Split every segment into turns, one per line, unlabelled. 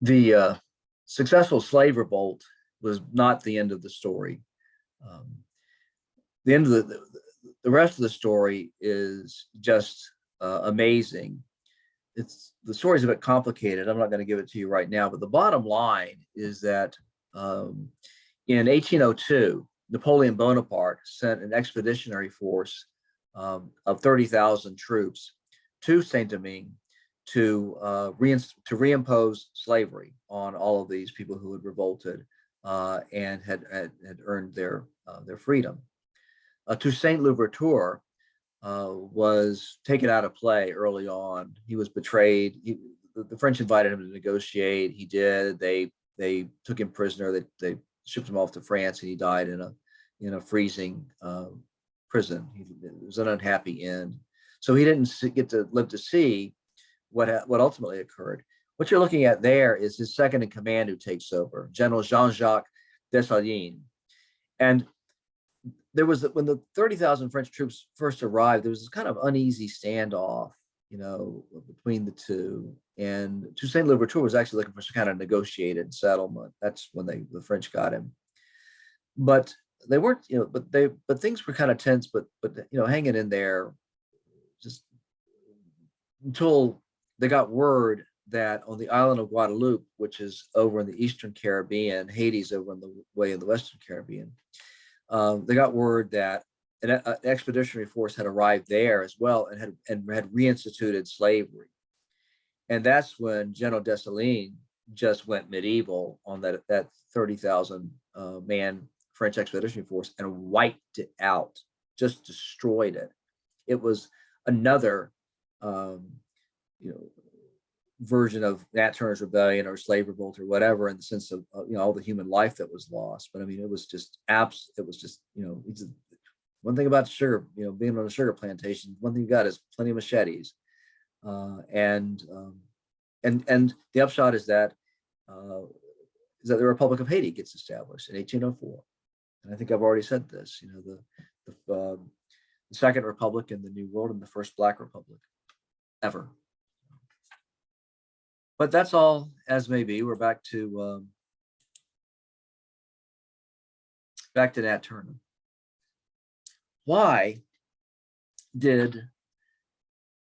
The successful slave revolt was not the end of the story. Um, the end of the rest of the story is just amazing. It's the story's a bit complicated. I'm not going to give it to you right now, but the bottom line is that in 1802, Napoleon Bonaparte sent an expeditionary force of 30,000 troops to Saint Domingue to reimpose slavery on all of these people who had revolted and had earned their freedom. Toussaint Louverture was taken out of play early on. He was betrayed. The French invited him to negotiate. He did. They took him prisoner. They shipped him off to France, and he died in a freezing prison. It was an unhappy end. So he didn't get to live to see what ultimately occurred. What you're looking at there is his second in command who takes over, General Jean-Jacques Dessalines. And there was when the 30,000 French troops first arrived, there was this kind of uneasy standoff, between the two. And Toussaint Louverture was actually looking for some kind of negotiated settlement. That's when the French got him. But they weren't, but things were kind of tense, but hanging in there just until they got word that on the island of Guadeloupe, which is over in the Eastern Caribbean, Haiti's over in the way in the Western Caribbean, they got word that an expeditionary force had arrived there as well and had reinstituted slavery. And that's when General Dessalines just went medieval on that 30,000 man French expeditionary force and wiped it out, just destroyed it. It was another version of Nat Turner's rebellion or slave revolt or whatever, in the sense of all the human life that was lost. But I mean, it was just one thing about sugar, being on a sugar plantation, one thing you got is plenty of machetes, and the upshot is that the Republic of Haiti gets established in 1804, and I think I've already said this. The Second Republic in the New World and the first Black Republic ever. But that's all as may be. We're back to Nat Turner. Why did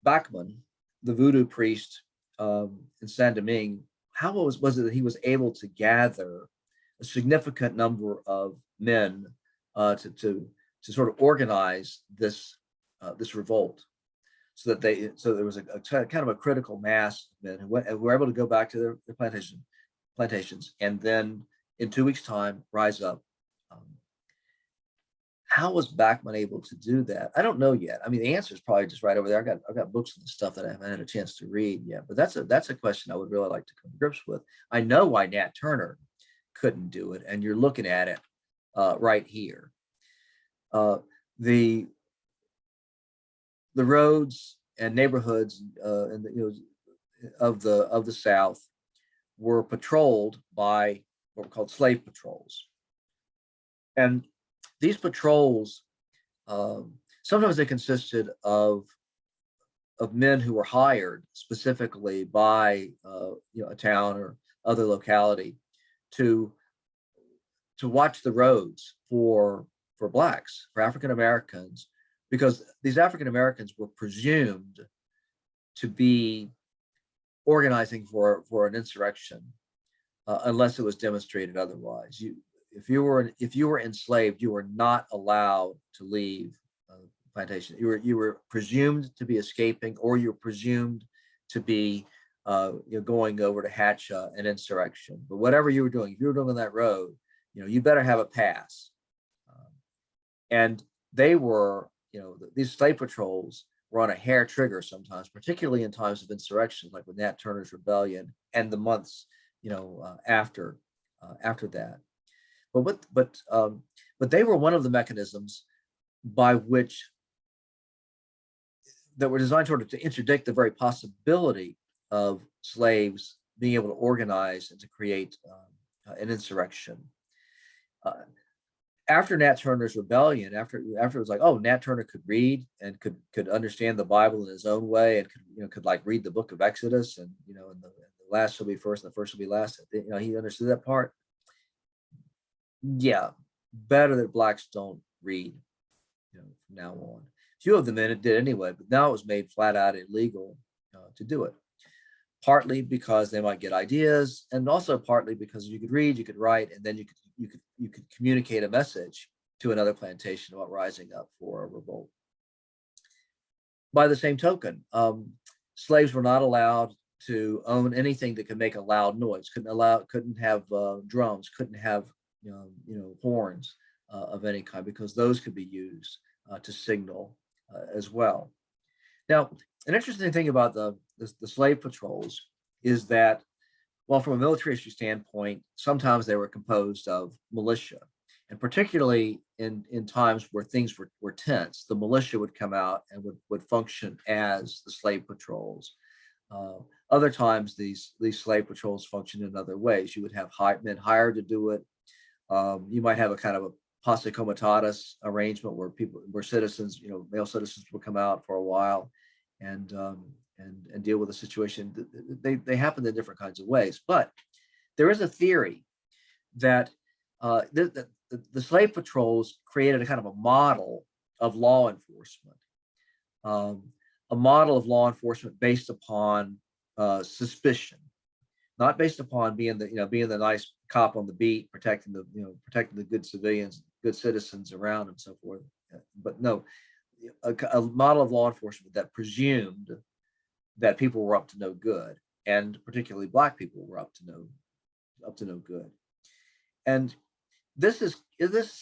Bachman, the voodoo priest in Saint Domingue, how was it that he was able to gather a significant number of men to sort of organize this revolt, so there was a kind of a critical mass of men who were able to go back to their plantations, and then in 2 weeks' time rise up. How was Bachman able to do that? I don't know yet. I mean, the answer is probably just right over there. I've got books and stuff that I haven't had a chance to read yet, but that's a question I would really like to come to grips with. I know why Nat Turner couldn't do it, and you're looking at it right here. The roads and neighborhoods of the South were patrolled by what were called slave patrols, and these patrols sometimes they consisted of men who were hired specifically by a town or other locality to watch the roads for blacks, for African Americans, because these African Americans were presumed to be organizing for an insurrection unless it was demonstrated otherwise. If you were enslaved, you were not allowed to leave plantation. You were presumed to be escaping, or you were presumed to be going over to hatch an insurrection. But whatever you were doing, if you were doing on that road, you better have a pass. And they were, these slave patrols were on a hair trigger sometimes, particularly in times of insurrection, like with Nat Turner's rebellion and the months, after that. But they were one of the mechanisms by which that were designed sort of to interdict the very possibility of slaves being able to organize and to create an insurrection. After Nat Turner's rebellion, after it was like, oh, Nat Turner could read and could understand the Bible in his own way, and could like read the Book of Exodus and in the last shall be first and the first shall be last. You know, he understood that part. Yeah, better that blacks don't read, you know, from now on. Few of the men did anyway, but now it was made flat out illegal to do it. Partly because they might get ideas, and also partly because you could read, you could write, and then you could communicate a message to another plantation about rising up for a revolt. By the same token, slaves were not allowed to own anything that could make a loud noise. Couldn't have drums, couldn't have horns of any kind, because those could be used to signal as well. Now, an interesting thing about the slave patrols is that, well, from a military history standpoint, sometimes they were composed of militia. And particularly in times where things were tense, the militia would come out and would function as the slave patrols. Other times, these slave patrols functioned in other ways. You would have men hired to do it. You might have a kind of a posse comitatus arrangement where citizens, male citizens would come out for a while and deal with the situation. They happen in different kinds of ways. But there is a theory that the slave patrols created a kind of a model of law enforcement, a model of law enforcement based upon suspicion, not based upon being the nice cop on the beat, protecting the good civilians, good citizens around, and so forth. But no, a model of law enforcement that presumed that people were up to no good, and particularly black people were up to no good. And this is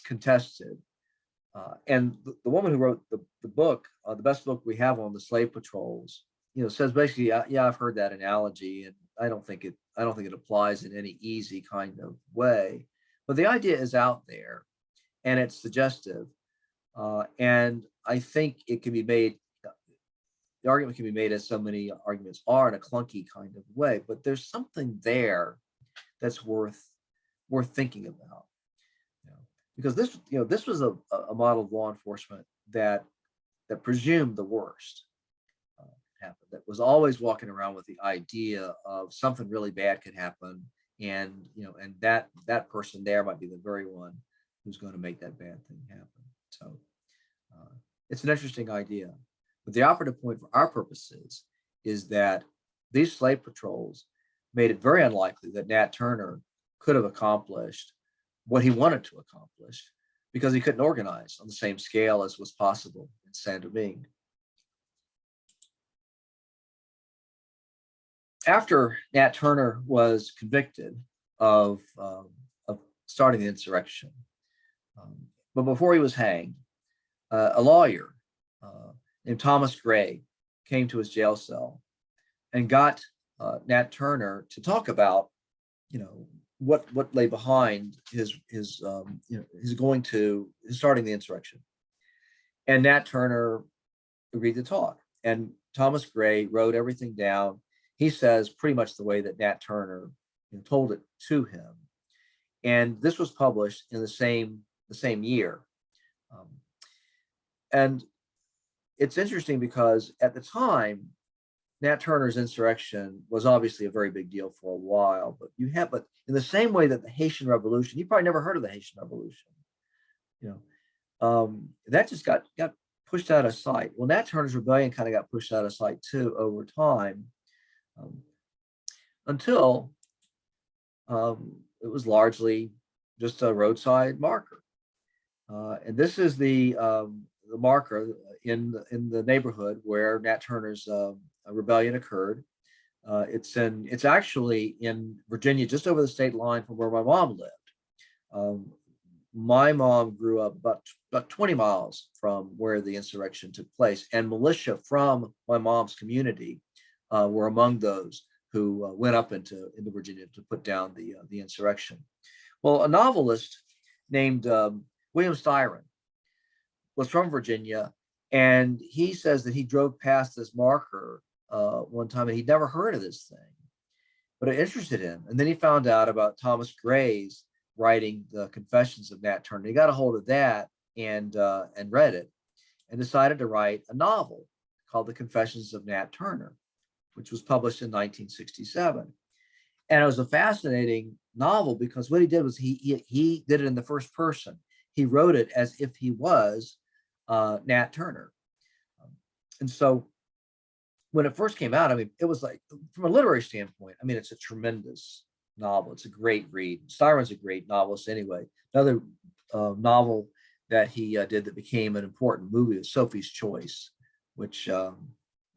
contested. And the woman who wrote the book, the best book we have on the slave patrols, says basically, yeah, I've heard that analogy, and I don't think it applies in any easy kind of way. But the idea is out there, and it's suggestive, and I think it can be made. The argument can be made, as so many arguments are, in a clunky kind of way. But there's something there that's worth thinking about. Because this was a model of law enforcement that presumed the worst happened, that was always walking around with the idea of something really bad could happen, and that person there might be the very one who's going to make that bad thing happen. So it's an interesting idea, but the operative point for our purposes is that these slave patrols made it very unlikely that Nat Turner could have accomplished what he wanted to accomplish, because he couldn't organize on the same scale as was possible in Saint-Domingue. After Nat Turner was convicted of starting the insurrection, but before he was hanged, a lawyer named Thomas Gray came to his jail cell and got Nat Turner to talk about, what lay behind his starting the insurrection. And Nat Turner agreed to talk, and Thomas Gray wrote everything down. He says pretty much the way that Nat Turner told it to him, and this was published in the same year. And it's interesting because at the time, Nat Turner's insurrection was obviously a very big deal for a while, but in the same way that the Haitian Revolution, you probably never heard of the Haitian Revolution, that just got pushed out of sight. Well, Nat Turner's rebellion kind of got pushed out of sight too over time, until it was largely just a roadside marker. And this is the marker in the neighborhood where Nat Turner's rebellion occurred. It's actually in Virginia, just over the state line from where my mom lived. My mom grew up about 20 miles from where the insurrection took place, and militia from my mom's community were among those who went up into Virginia to put down the insurrection. Well, a novelist named William Styron was from Virginia, and he says that he drove past this marker one time, and he'd never heard of this thing, but it interested him. And then he found out about Thomas Gray's writing the Confessions of Nat Turner. He got a hold of that and read it, and decided to write a novel called The Confessions of Nat Turner, which was published in 1967. And it was a fascinating novel because what he did was he did it in the first person. He wrote it as if he was Nat Turner. And so when it first came out, I mean, it was like, from a literary standpoint, I mean, it's a tremendous novel. It's a great read. Styron's a great novelist anyway. Another novel that he did that became an important movie is Sophie's Choice, which, you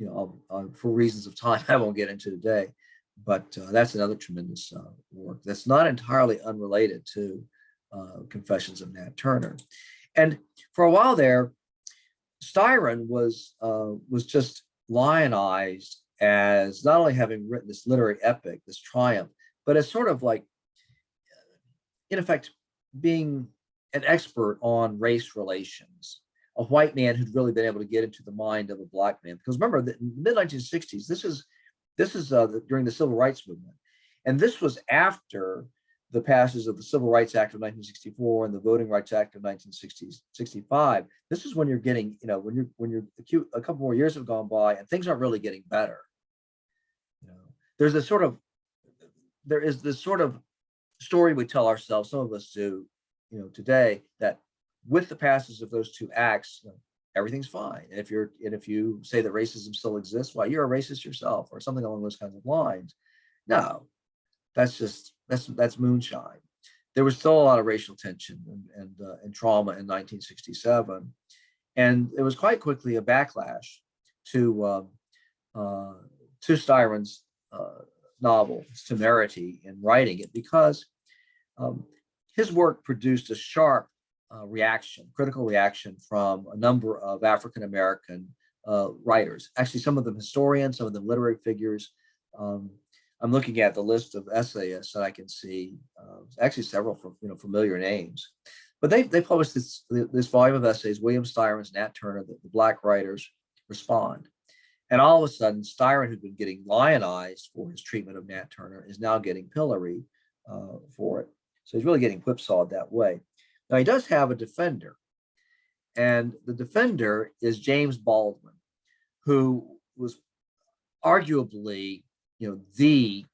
know, for reasons of time, I won't get into today. But that's another tremendous work that's not entirely unrelated to Confessions of Nat Turner. And for a while there, Styron was just lionized as not only having written this literary epic, this triumph, but as sort of like, in effect, being an expert on race relations, a white man who'd really been able to get into the mind of a black man. Because remember, in the mid 1960s, this is during the Civil Rights Movement, and this was after the passage of the Civil Rights Act of 1964 and the Voting Rights Act of 1965. This is when you're getting, you know, when you're acute, a couple more years have gone by and things aren't really getting better. You know, there's this sort of there is this sort of story we tell ourselves, some of us do, you know, today, that with the passage of those two acts, you know, everything's fine. And if you say that racism still exists, well, you're a racist yourself, or something along those kinds of lines. No, that's moonshine. There was still a lot of racial tension and trauma in 1967, and it was quite quickly a backlash to Styron's novel, his temerity in writing it, because his work produced a sharp reaction, critical reaction from a number of African American writers. Actually, some of them historians, some of them literary figures. I'm looking at the list of essayists that I can see. Actually, several from, you know, familiar names, but they published this volume of essays. William Styron's Nat Turner, the Black writers respond, and all of a sudden, Styron, who'd been getting lionized for his treatment of Nat Turner, is now getting pilloried for it. So he's really getting whipsawed that way. Now he does have a defender, and the defender is James Baldwin, who was arguably, you know, the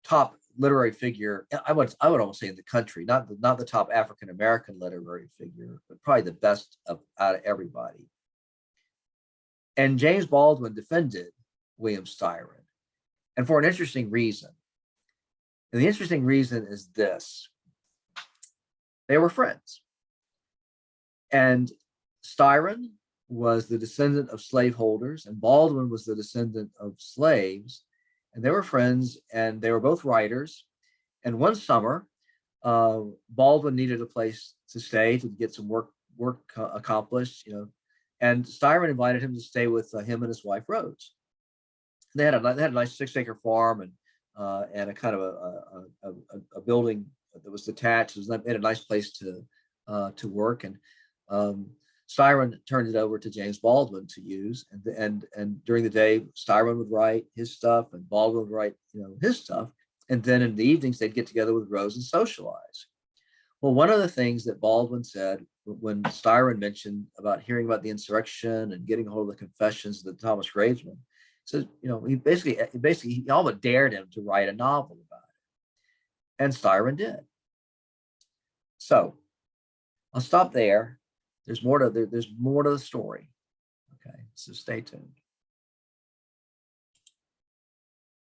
top literary figure. I would almost say in the country, not the top African American literary figure, but probably the best out of everybody. And James Baldwin defended William Styron, and for an interesting reason. And the interesting reason is this: they were friends, and Styron was the descendant of slaveholders, and Baldwin was the descendant of slaves, and they were friends, and they were both writers. And one summer, Baldwin needed a place to stay to get some work accomplished, you know, and Styron invited him to stay with him and his wife Rose. They had a nice 6-acre farm and a kind of a building that was detached. It had a nice place to work, and Styron turned it over to James Baldwin to use, and during the day, Styron would write his stuff, and Baldwin would write, you know, his stuff, and then in the evenings they'd get together with Rose and socialize. Well, one of the things that Baldwin said when Styron mentioned about hearing about the insurrection and getting a hold of the confessions of the Thomas Gravesman, says, you know, he basically he all but dared him to write a novel about it, and Styron did. So I'll stop there. There's more to the story. Okay, so stay tuned.